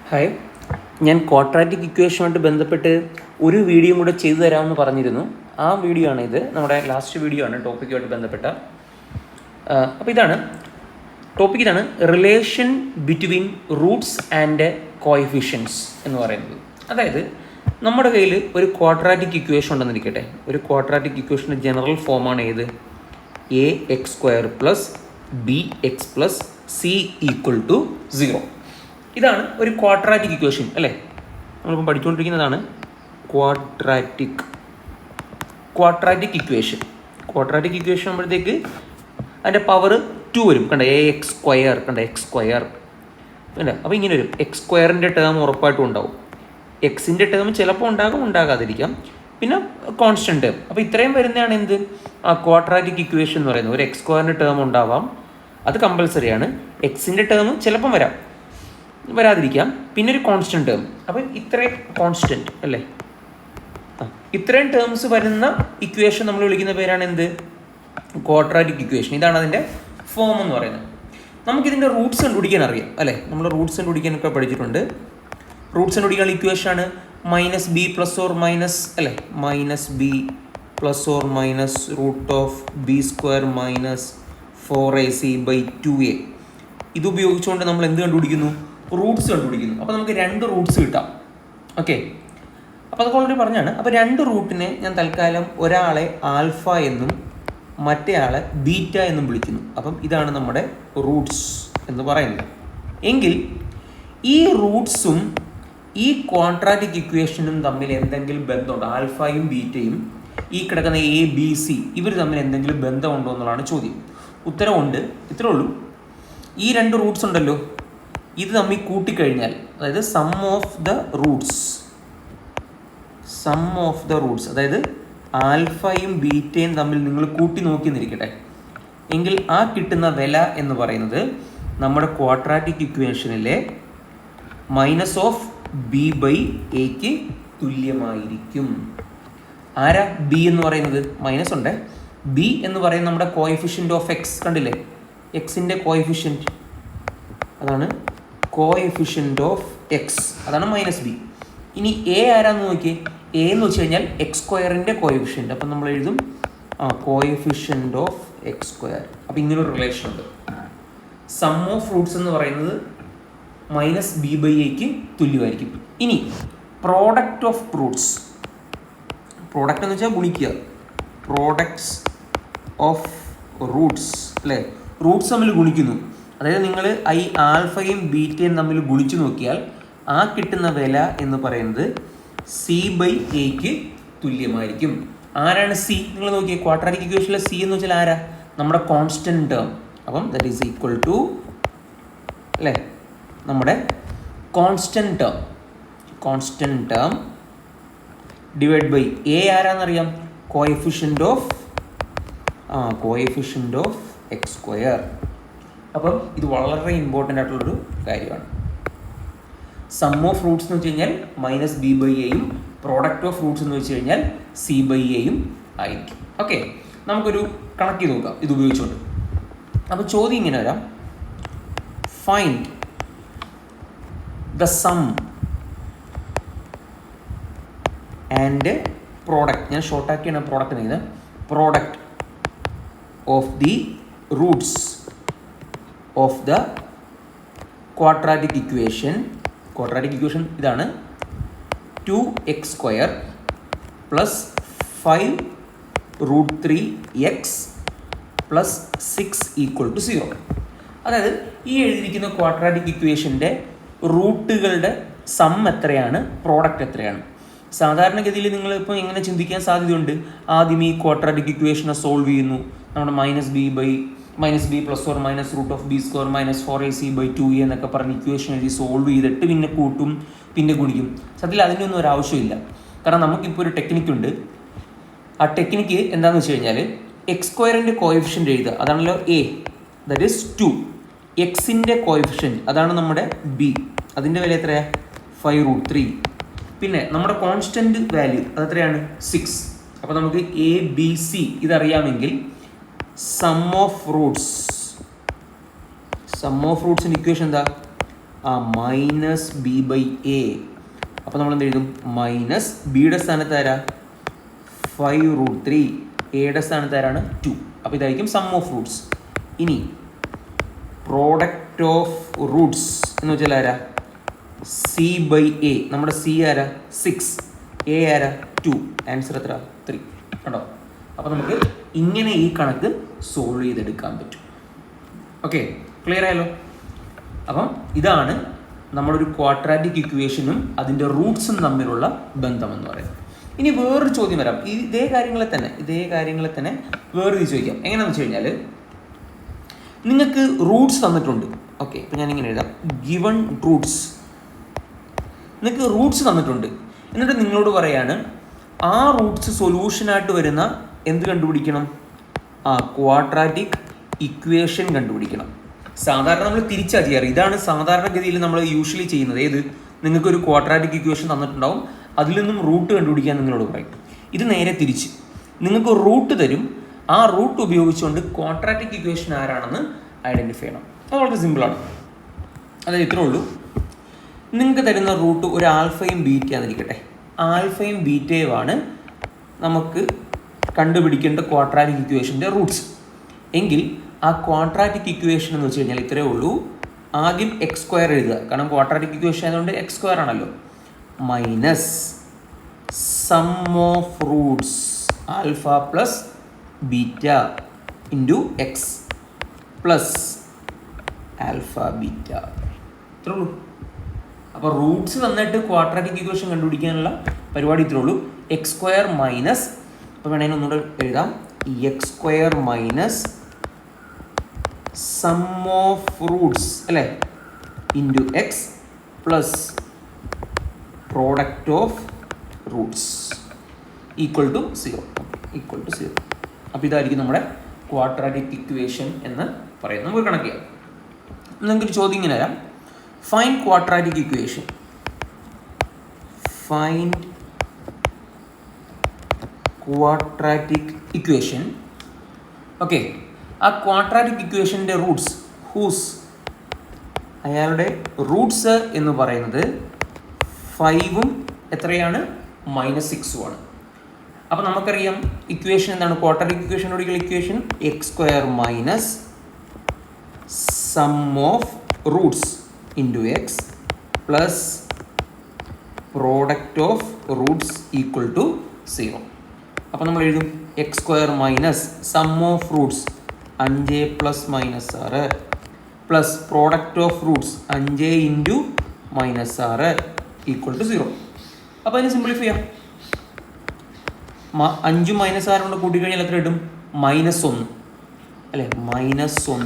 Hi, ഞാൻ quadratic ഇക്വേഷനുമായിട്ട് ബന്ധപ്പെട്ട് ഒരു വീഡിയോ കൂടെ ചെയ്തു തരാമെന്ന് പറഞ്ഞിരുന്നു. ആ വീഡിയോ ആണ് ഇത്. നമ്മുടെ ലാസ്റ്റ് വീഡിയോ ആണ് ടോപ്പിക്കുമായിട്ട് ബന്ധപ്പെട്ട. അപ്പോൾ ഇതാണ് relation between Roots and coefficients എന്ന് പറയുന്നത്. അതായത് നമ്മുടെ കയ്യിൽ ഒരു ക്വാഡ്രാറ്റിക് ഇക്വേഷൻ ഉണ്ടെന്നിരിക്കട്ടെ. ഒരു ക്വാഡ്രാറ്റിക് ഇക്വേഷൻ്റെ ജനറൽ ഫോമാണ് ഏത്? A x square plus b x plus c equal to 0. ഇതാണ് ഒരു ക്വാഡ്രാറ്റിക് ഇക്വേഷൻ അല്ലേ? നമ്മളിപ്പം പഠിച്ചുകൊണ്ടിരിക്കുന്നതാണ് ക്വാഡ്രാറ്റിക് ഇക്വേഷൻ. ക്വാഡ്രാറ്റിക് ഇക്വേഷൻ ആകുമ്പോഴത്തേക്ക് അതിൻ്റെ പവർ 2 വരും. കണ്ട a x square, x square അല്ല. അപ്പോൾ ഇങ്ങനെ വരും. എക്സ് സ്ക്വയറിൻ്റെ ടേം ഉറപ്പായിട്ടും ഉണ്ടാവും. എക്സിൻ്റെ ടേം ചിലപ്പോൾ ഉണ്ടാകാതിരിക്കാം. പിന്നെ കോൺസ്റ്റൻറ്റ് ടേം. അപ്പോൾ ഇത്രയും വരുന്നതാണ് എന്ത്? ആ ക്വാഡ്രാറ്റിക് ഇക്വേഷൻ എന്ന് പറയുന്നത്. ഒരു എക്സ് സ്ക്വയറിൻ്റെ ടേം ഉണ്ടാവാം, അത് കമ്പൽസറിയാണ്. എക്സിൻ്റെ ടേം ചിലപ്പം വരാതിരിക്കാം. പിന്നെ ഒരു കോൺസ്റ്റൻറ്റ് ടേം. അപ്പം ഇത്രയും കോൺസ്റ്റൻറ്റ് അല്ലേ? ഇത്രയും ടേംസ് വരുന്ന ഇക്വേഷൻ നമ്മൾ വിളിക്കുന്ന പേരാണ് എന്ത്? Quadratic equation. ഇതാണ് അതിൻ്റെ ഫോം എന്ന് പറയുന്നത്. നമുക്കിതിൻ്റെ റൂട്ട്സ് കണ്ടുപിടിക്കാൻ അറിയാം അല്ലേ? നമ്മൾ റൂട്ട്സ് കണ്ടുപിടിക്കാനൊക്കെ പഠിച്ചിട്ടുണ്ട്. റൂട്ട്സ് കണ്ടുപിടിക്കാനുള്ള ഇക്വേഷനാണ് minus B plus or minus അല്ലേ? Minus B plus or minus root of B square minus 4ac by 2a. ഇത് ഉപയോഗിച്ചുകൊണ്ട് നമ്മൾ എന്ത് കണ്ടുപിടിക്കുന്നു? റൂട്ട്സ് കണ്ടുപിടിക്കുന്നു. അപ്പോൾ നമുക്ക് 2 റൂട്ട്സ് കിട്ടാം. ഓക്കെ, അപ്പോൾ അതൊക്കെ ഓൾറെഡി പറഞ്ഞാണ്. അപ്പോൾ 2 റൂട്ടിനെ ഞാൻ തൽക്കാലം ഒരാളെ ആൽഫ എന്നും മറ്റേ ആളെ ബീറ്റ എന്നും വിളിക്കുന്നു. അപ്പം ഇതാണ് നമ്മുടെ റൂട്ട്സ് എന്ന് പറയുന്നത്. എങ്കിൽ ഈ റൂട്ട്സും ഈ ക്വാഡ്രാറ്റിക് ഇക്വേഷനും തമ്മിൽ എന്തെങ്കിലും ബന്ധമുണ്ടോ? ആൽഫയും ബീറ്റയും ഈ കിടക്കുന്ന എ ബി സി ഇവർ തമ്മിൽ എന്തെങ്കിലും ബന്ധമുണ്ടോ എന്നുള്ളതാണ് ചോദ്യം. ഉത്തരവുണ്ട്. ഇത്രേ ഉള്ളൂ. ഈ 2 റൂട്ട്സ് ഉണ്ടല്ലോ, ഇത് തമ്മിൽ കൂട്ടിക്കഴിഞ്ഞാൽ, അതായത് സം ഓഫ് ദ റൂട്ട്സ് അതായത് ആൽഫയും ബീറ്റയും തമ്മിൽ നിങ്ങൾ കൂട്ടി നോക്കി നിൽക്കട്ടെ. എങ്കിൽ ആ കിട്ടുന്ന വില എന്ന് പറയുന്നത് നമ്മുടെ ക്വാഡ്രാറ്റിക് ഇക്വേഷനിലെ മൈനസ് ഓഫ് ബി ബൈ എക്ക് തുല്യമായിരിക്കും. ആരാ ബി എന്ന് പറയുന്നത്? മൈനസ് ഉണ്ട്. ബി എന്ന് പറയുന്നത് നമ്മുടെ കോഎഫിഷ്യൻ്റ് ഓഫ് എക്സ്. കണ്ടില്ലേ? എക്സിൻ്റെ കോഎഫിഷ്യൻറ്റ്, അതാണ് കോഎഫിഷ്യൻ്റ് ഓഫ് എക്സ്, അതാണ് മൈനസ് ബി. ഇനി എ ആരാന്ന് നോക്കിയേ. എ എന്ന് വെച്ച് കഴിഞ്ഞാൽ എക്സ് സ്ക്വയറിൻ്റെ കോഎഫിഷ്യൻ്റ്. അപ്പം നമ്മൾ എഴുതും കോഎഫിഷ്യൻ്റ് ഓഫ് എക്സ് സ്ക്വയർ. അപ്പം ഇങ്ങനൊരു റിലേഷൻ ഉണ്ട്. സം ഓഫ് റൂട്ട്സ് എന്ന് പറയുന്നത് മൈനസ് ബി ബൈ എക്ക് തുല്യമായിരിക്കും. ഇനി പ്രോഡക്റ്റ് ഓഫ് റൂട്ട്സ്, പ്രോഡക്റ്റ് എന്ന് വെച്ചാൽ ഗുണിക്കുക. പ്രോഡക്ട്സ് ഓഫ് റൂട്ട്സ് അല്ലേ? റൂട്ട്സ് തമ്മിൽ ഗുണിക്കുന്നു. അതായത് നിങ്ങൾ ഈ ആൽഫയും ബീറ്റയും തമ്മിൽ ഗുണിച്ചു നോക്കിയാൽ ആ കിട്ടുന്ന വില എന്ന് പറയുന്നത് സി ബൈ എക്ക് തുല്യമായിരിക്കും. ആരാണ് സി? നിങ്ങൾ നോക്കിയേ. ക്വാഡ്രാറ്റിക് ഇക്വേഷനിലെ സി എന്ന് വെച്ചാൽ ആരാ? നമ്മുടെ കോൺസ്റ്റൻറ്റ് ടേം. അപ്പം ദറ്റ് ഈസ് ഈക്വൽ ടു അല്ലേ നമ്മുടെ constant term divide by A ആരാന്നറിയാം? Coefficient of X square. അപ്പം ഇത് വളരെ ഇമ്പോർട്ടൻ്റ് ആയിട്ടുള്ളൊരു കാര്യമാണ്. സം ഓഫ് റൂട്ട്സ് എന്ന് വെച്ച് കഴിഞ്ഞാൽ മൈനസ് ബി ബൈ എയും പ്രോഡക്റ്റ് ഓഫ് റൂട്ട്സ് എന്ന് വെച്ച് കഴിഞ്ഞാൽ സി ബൈ എയും ആയിരിക്കും. ഓക്കെ, നമുക്കൊരു കണക്ക് ചെയ്ത് നോക്കാം ഇത് ഉപയോഗിച്ചുകൊണ്ട്. അപ്പോൾ ചോദ്യം ഇങ്ങനെ വരാം. Find the sum and product. ഞാൻ ഷോർട്ടാക്കിയാണ് പ്രോഡക്റ്റ് ചെയ്യുന്നത്. Product of the roots of the quadratic equation. Quadratic equation ഇതാണ്. 2x square plus 5√3x plus 6 equal to 0. അതായത് ഈ എഴുതിയിരിക്കുന്ന ക്വാഡ്രാറ്റിക് ഇക്വേഷൻ്റെ റൂട്ടുകളുടെ സം എത്രയാണ്, പ്രോഡക്റ്റ് എത്രയാണ്? സാധാരണഗതിയിൽ നിങ്ങളിപ്പോൾ എങ്ങനെ ചിന്തിക്കാൻ സാധ്യതയുണ്ട്? ആദ്യം ഈ ക്വാഡ്രാറ്റിക് ഇക്വേഷനെ സോൾവ് ചെയ്യുന്നു. നമ്മുടെ minus B plus or minus root of B square minus 4ac by 2a എന്നൊക്കെ പറഞ്ഞ് ഇക്വേഷൻ എഴുതി സോൾവ് ചെയ്തിട്ട് പിന്നെ കൂട്ടും, പിന്നെ ഗുണിക്കും. സത്യത്തിൽ അതിൻ്റെ ഒന്നും ഒരു ആവശ്യമില്ല. കാരണം നമുക്കിപ്പോൾ ഒരു ടെക്നിക്കുണ്ട്. ആ ടെക്നിക്ക് എന്താണെന്ന് വെച്ച് കഴിഞ്ഞാൽ എക്സ് സ്ക്വയറിൻ്റെ കോഎഫിഷ്യൻ്റ് എഴുതുക. അതാണല്ലോ എ, ദറ്റ് ഈസ് 2. എക്സിൻ്റെ കോഎഫിഷ്യൻ്റ് അതാണ് നമ്മുടെ ബി. അതിൻ്റെ വില എത്രയാണ്? 5√3. പിന്നെ നമ്മുടെ കോൺസ്റ്റൻറ്റ് വാല്യൂ അതെത്രയാണ്? 6. അപ്പോൾ നമുക്ക് എ ബി സി ഇതറിയാമെങ്കിൽ സം ഓഫ് റൂട്ട്സിൻ്റെ ഇക്വേഷൻ എന്താ? Minus B by A. അപ്പോൾ നമ്മൾ എന്ത് എഴുതും? മൈനസ് ബിയുടെ സ്ഥാനത്ത് ആരാ? 5√3. എയുടെ സ്ഥാനത്ത് ആരാണ്? 2. അപ്പോൾ ഇതായിരിക്കും സം ഓഫ് റൂട്ട്സ്. ഇനി പ്രോഡക്റ്റ് ഓഫ് റൂട്ട്സ് എന്ന് വെച്ചാൽ ആരാ? C by a. നമ്മുടെ സി ആരാ? 6. എ ആരാ? 2. ആൻസർ എത്ര? 3. കണ്ടോ? അപ്പോൾ നമുക്ക് ഇങ്ങനെ ഈ കണക്ക് സോൾവ് ചെയ്തെടുക്കാൻ പറ്റും. ഓക്കെ, ക്ലിയർ ആയല്ലോ? അപ്പം ഇതാണ് നമ്മുടെ ഒരു ക്വാഡ്രാറ്റിക് ഇക്വേഷനും അതിൻ്റെ റൂട്ട്സും തമ്മിലുള്ള ബന്ധമെന്ന് പറയുന്നത്. ഇനി വേറൊരു ചോദ്യം വരാം. ഇതേ കാര്യങ്ങളെ തന്നെ വേറൊരു ചോദിക്കാം. എങ്ങനെയാണെന്ന് വെച്ച് കഴിഞ്ഞാൽ, നിങ്ങൾക്ക് റൂട്ട്സ് തന്നിട്ടുണ്ട്. ഓക്കെ, ഇപ്പം ഞാനിങ്ങനെ എഴുതാം, ഗിവൺ റൂട്ട്സ്. നിങ്ങൾക്ക് റൂട്ട്സ് തന്നിട്ടുണ്ട്. എന്നിട്ട് നിങ്ങളോട് പറയാണ് ആ റൂട്ട്സ് സൊല്യൂഷനായിട്ട് വരുന്ന എന്ത് കണ്ടുപിടിക്കണം? ക്വാഡ്രാറ്റിക് ഇക്വേഷൻ കണ്ടുപിടിക്കണം. സാധാരണ നമ്മൾ തിരിച്ചാ ചെയ്യാറ്. ഇതാണ് സാധാരണഗതിയിൽ നമ്മൾ യൂഷ്വലി ചെയ്യുന്നത്. ഏത്? നിങ്ങൾക്കൊരു ക്വാഡ്രാറ്റിക് ഇക്വേഷൻ തന്നിട്ടുണ്ടാവും, അതിൽ നിന്നും റൂട്ട് കണ്ടുപിടിക്കാൻ നിങ്ങളോട് പറയും. ഇത് നേരെ തിരിച്ച്, നിങ്ങൾക്ക് റൂട്ട് തരും, ആ റൂട്ട് ഉപയോഗിച്ചുകൊണ്ട് ക്വാഡ്രാറ്റിക് ഇക്വേഷൻ ആരാണെന്ന് ഐഡൻറ്റിഫൈ ചെയ്യണം. അത് വളരെ സിമ്പിളാണ്. അതായത് ഇത്രേ ഉള്ളൂ. നിങ്ങൾക്ക് തരുന്ന റൂട്ട് ഒരു ആൽഫയും ബീറ്റയാന്നിരിക്കട്ടെ. ആൽഫയും ബീറ്റയുമാണ് നമുക്ക് കണ്ടുപിടിക്കേണ്ട ക്വാഡ്രാറ്റിക് ഇക്വേഷൻ്റെ റൂട്ട്സ്. എങ്കിൽ ആ ക്വാഡ്രാറ്റിക് ഇക്വേഷൻ എന്ന് വെച്ച് കഴിഞ്ഞാൽ ഇത്രയേ ഉള്ളൂ. ആദ്യം x² എഴുതുക, കാരണം ക്വാഡ്രാറ്റിക് ഇക്വേഷൻ ആയതുകൊണ്ട് x² ആണല്ലോ. Minus sum of Roots alpha plus beta into X plus alpha beta. ഇത്രേ ഉള്ളൂ. അപ്പോൾ റൂട്ട്സ് തന്നിട്ട് ക്വാഡ്രാറ്റിക് ഇക്വേഷൻ കണ്ടുപിടിക്കാനുള്ള പരിപാടി ഇത്രേ ഉള്ളൂ. x² മൈനസ്, അപ്പോൾ വേണമെങ്കിൽ ഒന്നുകൂടെ എഴുതാം, x² minus sum of roots അല്ലേ into X plus product of roots equal to 0. അപ്പോൾ ഇതായിരിക്കും നമ്മുടെ ക്വാഡ്രാറ്റിക് ഇക്വേഷൻ എന്ന് പറയുന്നത്. നമുക്ക് കണക്ക് ചെയ്യാം. നിങ്ങൾക്കൊരു ചോദ്യം ഇങ്ങനെ വരാം, find quadratic equation. Find quadratic equation. Okay, ആ ക്വാഡ്രാറ്റിക് ഇക്വേഷൻ്റെ റൂട്ട്സ്, അയാളുടെ റൂട്ട്സ് എന്ന് പറയുന്നത് 5ഉം എത്രയാണ്? -6ഉം ആണ്. അപ്പോൾ നമുക്കറിയാം ഇക്വേഷൻ എന്താണ്? ക്വാഡ്രാറ്റിക് ഇക്വേഷനോടുള്ള equation x² minus sum of roots into X plus product of roots equal to 0. അപ്പോൾ നമ്മൾ എഴുതും x² minus sum of roots 5 plus -6 plus product of roots 5 into -6 equal to 0. അപ്പോൾ അതിന് സിംപ്ലിഫൈ ചെയ്യാം. 5ഉം -6 കൊണ്ട് കൂട്ടിക്കഴിഞ്ഞാൽ എത്ര കിട്ടും? -1 അല്ലേ? -1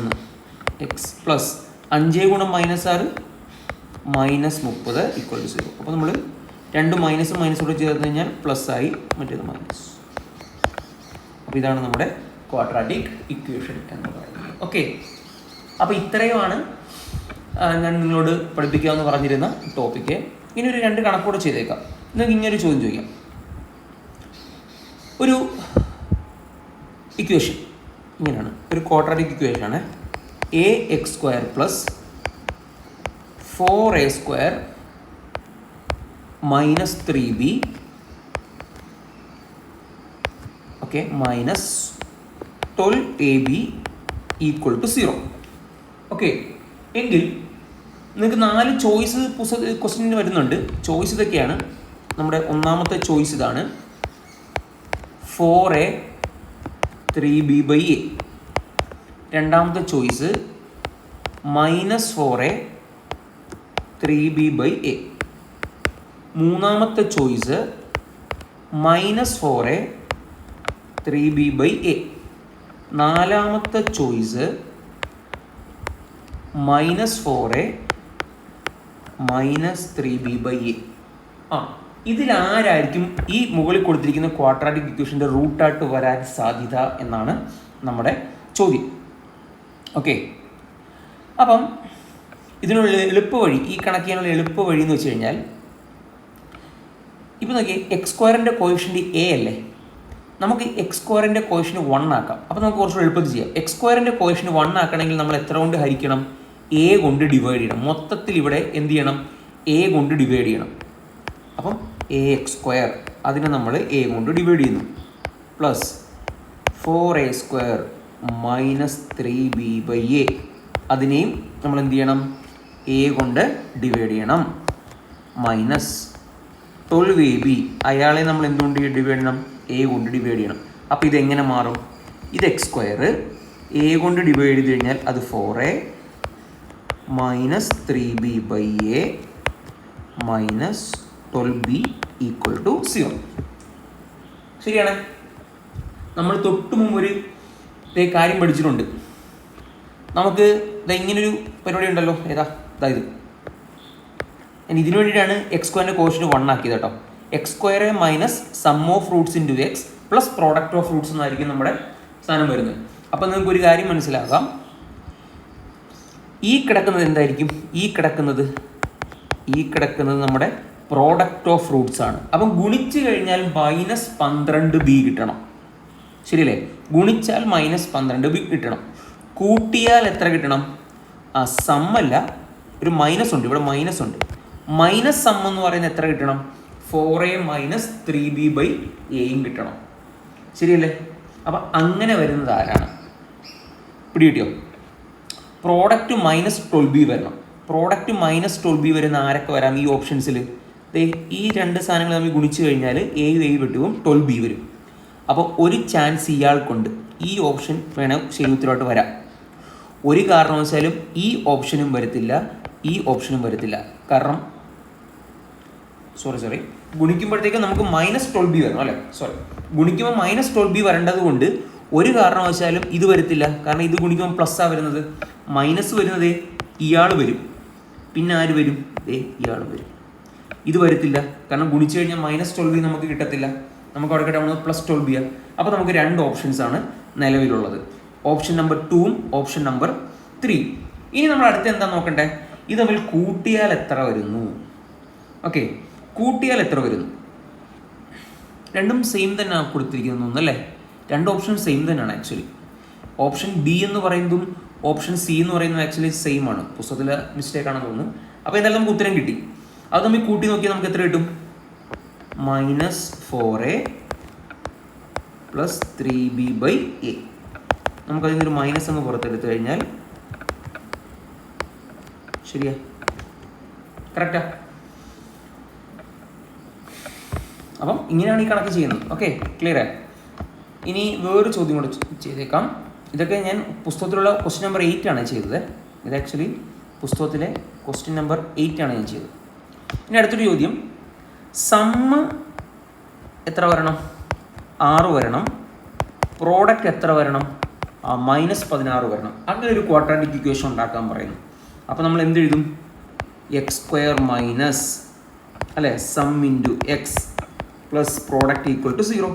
എക്സ് പ്ലസ് 5 ഗുണം -6 -30 ഈക്വൽ ടു 0. അപ്പോൾ നമ്മൾ രണ്ട് മൈനസും കൂടെ ചേർന്ന് കഴിഞ്ഞാൽ പ്ലസ് ആയി, മറ്റേത് മൈനസ്. അപ്പോൾ ഇതാണ് നമ്മുടെ ക്വാഡ്രാറ്റിക് ഇക്വേഷൻ എന്ന് പറയുന്നത്. ഓക്കെ, അപ്പോൾ ഇത്രയുമാണ് ഞാൻ നിങ്ങളോട് പഠിപ്പിക്കാമെന്ന് പറഞ്ഞിരുന്ന ടോപ്പിക്ക്. ഇനി ഒരു 2 കണക്കൂടെ ചെയ്തേക്കാം. നിങ്ങൾക്ക് ഇങ്ങനൊരു ചോദ്യം ചോദിക്കാം. ഒരു ഇക്വേഷൻ ഇങ്ങനെയാണ്, ഒരു ക്വാഡ്രാറ്റിക് ഇക്വേഷനാണ്. ax² plus 4a² minus 3b okay minus 12ab equal to 0. Okay, എങ്കിൽ നിങ്ങൾക്ക് 4 ചോയ്സ് ക്വസ്റ്റ്യൻ വരുന്നുണ്ട്. ചോയ്സ് ഇതൊക്കെയാണ്. നമ്മുടെ ഒന്നാമത്തെ ചോയ്സ് ഇതാണ്, 4a 3b/a. രണ്ടാമത്തെ ചോയ്സ് -4a 3b/a. മൂന്നാമത്തെ ചോയ്സ് -4a 3b/a. നാലാമത്തെ ചോയ്സ് -4a -3b/a. ഇതിലാരായിരിക്കും ഈ മുകളിൽ കൊടുത്തിരിക്കുന്ന ക്വാഡ്രാറ്റിക് ഇക്വേഷൻ്റെ റൂട്ടായിട്ട് വരാൻ സാധ്യത എന്നാണ് നമ്മുടെ ചോദ്യം. ഓക്കെ, അപ്പം ഇതിനുള്ള എളുപ്പവഴി, ഈ കണക്ക് ചെയ്യാനുള്ള എളുപ്പവഴി എന്ന് വെച്ച് കഴിഞ്ഞാൽ, ഇപ്പോൾ നോക്കി x² കോഷ്യൻ്റ് a അല്ലേ, നമുക്ക് x² കോഷ്യൻ്റ് 1 ആക്കാം. അപ്പോൾ നമുക്ക് കുറച്ചുകൂടി എളുപ്പത്തിൽ ചെയ്യാം. x² കോഷ്യൻ്റ് 1 ആക്കണമെങ്കിൽ നമ്മൾ എത്ര കൊണ്ട് ഹരിക്കണം? എ കൊണ്ട് ഡിവൈഡ് ചെയ്യണം. മൊത്തത്തിൽ ഇവിടെ എന്ത് ചെയ്യണം? എ കൊണ്ട് ഡിവൈഡ് ചെയ്യണം. അപ്പം എ എക്സ് സ്ക്വയർ അതിനെ നമ്മൾ എ കൊണ്ട് ഡിവൈഡ് ചെയ്യുന്നു. പ്ലസ് 4a² മൈനസ് 3b/a അതിനെയും നമ്മൾ എന്ത് ചെയ്യണം? എ കൊണ്ട് ഡിവൈഡ് ചെയ്യണം. മൈനസ് 12ab അയാളെ നമ്മൾ എന്തുകൊണ്ട് ഡിവൈഡ് ചെയ്യണം? എ കൊണ്ട് ഡിവൈഡ് ചെയ്യണം. അപ്പോൾ ഇതെങ്ങനെ മാറും? ഇത് x² എ കൊണ്ട് ഡിവൈഡ് ചെയ്ത് കഴിഞ്ഞാൽ അത് 4a minus 3b/a minus 12b = 0. ശരിയാണ്. നമ്മൾ തൊട്ട് മുമ്പ് ഒരു കാര്യം പഠിച്ചിട്ടുണ്ട്. നമുക്ക് ഇങ്ങനൊരു പരിപാടി ഉണ്ടല്ലോ. അതായത് ഇതിനു വേണ്ടിയിട്ടാണ് x² കോഷ്യന്റ് 1 ആക്കിയത് കേട്ടോ. x² minus sum of fruits into X plus product of fruits എന്നായിരിക്കും നമ്മുടെ സാധനം വരുന്നത്. അപ്പം നിങ്ങൾക്ക് ഒരു കാര്യം മനസ്സിലാക്കാം. ഈ കിടക്കുന്നത് എന്തായിരിക്കും? ഈ കിടക്കുന്നത് നമ്മുടെ പ്രോഡക്റ്റ് ഓഫ് ഫ്രൂട്ട്സ് ആണ്. അപ്പം ഗുണിച്ച് കഴിഞ്ഞാൽ മൈനസ് 12b കിട്ടണം. ശരിയല്ലേ? ഗുണിച്ചാൽ മൈനസ് 12b കിട്ടണം. കൂട്ടിയാൽ എത്ര കിട്ടണം? സമ്മല്ല, ഒരു മൈനസ് ഉണ്ട്, ഇവിടെ മൈനസ് ഉണ്ട്. മൈനസ് സം എന്ന് പറയുന്നത് എത്ര കിട്ടണം? 4a മൈനസ് 3b/a കിട്ടണം. ശരിയല്ലേ? അപ്പം അങ്ങനെ വരുന്നത് ആരാണ്? പിടികിട്ടിയോ? പ്രോഡക്റ്റ് മൈനസ് 12b വരണം. പ്രോഡക്റ്റ് മൈനസ് 12b വരുന്ന ആരൊക്കെ വരാം ഈ ഓപ്ഷൻസിൽ? ഈ രണ്ട് സാധനങ്ങൾ തമ്മിൽ ഗുണിച്ച് കഴിഞ്ഞാൽ എയും എയും വെട്ടുവും 12b വരും. അപ്പോൾ ഒരു ചാൻസ് ഇയാൾക്കുണ്ട്. ഈ ഓപ്ഷൻ വേണം ശരി ഉത്തരവായിട്ട് വരാം. ഒരു കാരണവശാലും ഈ ഓപ്ഷനും വരത്തില്ല, ഈ ഓപ്ഷനും വരത്തില്ല. കാരണം സോറി ഗുണിക്കുമ്പോഴത്തേക്ക് നമുക്ക് മൈനസ് 12b വരണം അല്ലേ? ഗുണിക്കുമ്പോൾ മൈനസ് 12b വരേണ്ടത് കൊണ്ട് ഒരു കാരണവശാലും ഇത് വരത്തില്ല. കാരണം ഇത് ഗുണിക്കുമ്പോൾ പ്ലസ്സാണ് വരുന്നത്. മൈനസ് വരുന്നത് ഇയാൾ വരും, പിന്നെ ആര് വരും? ഇയാൾ വരും. ഇത് വരത്തില്ല, കാരണം ഗുണിച്ച് കഴിഞ്ഞാൽ മൈനസ് 12b നമുക്ക് കിട്ടത്തില്ല. നമുക്ക് അവിടെ കിട്ടാവുന്നത് പ്ലസ് 12b ആണ്. അപ്പോൾ നമുക്ക് രണ്ട് ഓപ്ഷൻസ് ആണ് നിലവിലുള്ളത്. ഓപ്ഷൻ നമ്പർ 2ഉം ഓപ്ഷൻ നമ്പർ 3. ഇനി നമ്മൾ അടുത്ത് എന്താ നോക്കണ്ടേ? ഇത് തമ്മിൽ കൂട്ടിയാൽ എത്ര വരുന്നു? ഓക്കെ, കൂട്ടിയാൽ എത്ര വരുന്നു? രണ്ടും സെയിം തന്നെയാണ് കൊടുത്തിരിക്കുന്നത് അല്ലേ? രണ്ട് ഓപ്ഷൻ സെയിം തന്നെയാണ് ആക്ച്വലി. ഓപ്ഷൻ ബി എന്ന് പറയുന്നതും ഓപ്ഷൻ സി എന്ന് പറയുന്നതും ആക്ച്വലി സെയിം ആണ്. പുസ്തകത്തിലെ മിസ്റ്റേക്ക് ആണെന്ന് തോന്നുന്നു. അപ്പോൾ എന്തായാലും നമുക്ക് ഉത്തരം കിട്ടി. അത് തമ്മിൽ കൂട്ടി നോക്കിയാൽ നമുക്ക് എത്ര കിട്ടും? Minus 4a plus 3b/a. നമുക്കതിൽ നിന്നൊരു മൈനസ് എന്ന് പുറത്തെടുത്തു കഴിഞ്ഞാൽ ശരിയാ, കറക്റ്റാ. അപ്പം ഇങ്ങനെയാണ് ഈ കണക്ക് ചെയ്യുന്നത്. ഓക്കെ, ക്ലിയർ ആയി. ഇനി വേറൊരു ചോദ്യം കൂടെ ചെയ്തേക്കാം. ഇതൊക്കെ ഞാൻ പുസ്തകത്തിലുള്ള ക്വസ്റ്റ്യൻ നമ്പർ 8 ആണ് ചെയ്തത്. ഇത് ആക്ച്വലി പുസ്തകത്തിലെ ക്വസ്റ്റ്യൻ നമ്പർ 8 ആണ് ഞാൻ ചെയ്തത്. ഇനി അടുത്തൊരു ചോദ്യം. സമ്മ് എത്ര വരണം? 6 വരണം. പ്രോഡക്റ്റ് എത്ര വരണം? മൈനസ് 16 വരണം. അങ്ങനെ ഒരു ക്വാഡ്രാറ്റിക് ഇക്വേഷൻ ഉണ്ടാക്കാൻ പറയുന്നു. അപ്പോൾ നമ്മൾ എന്തെഴുതും? x² മൈനസ് അല്ലേ sum into X plus product = 0.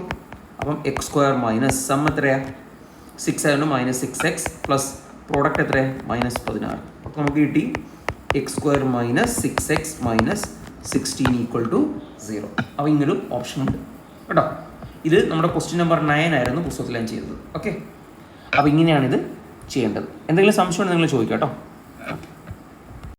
അപ്പം x² മൈനസ് സം എത്രയാണ്? 6 ആയതുകൊണ്ട് മൈനസ് 6x പ്ലസ് പ്രോഡക്റ്റ് എത്രയാണ്? മൈനസ് 16. അപ്പോൾ നമുക്ക് കിട്ടി x² മൈനസ് 6x മൈനസ് 16 = 0. അപ്പോൾ ഇങ്ങനൊരു ഓപ്ഷൻ ഉണ്ട് കേട്ടോ. ഇത് നമ്മുടെ ക്വസ്റ്റ്യൻ നമ്പർ 9 ആയിരുന്നു പുസ്തകത്തിൽ ഞാൻ ചെയ്തത്. ഓക്കെ, അപ്പോൾ ഇങ്ങനെയാണിത് ചെയ്യേണ്ടത്. എന്തെങ്കിലും സംശയം ഉണ്ടെങ്കിൽ നിങ്ങൾ ചോദിക്കാം കേട്ടോ.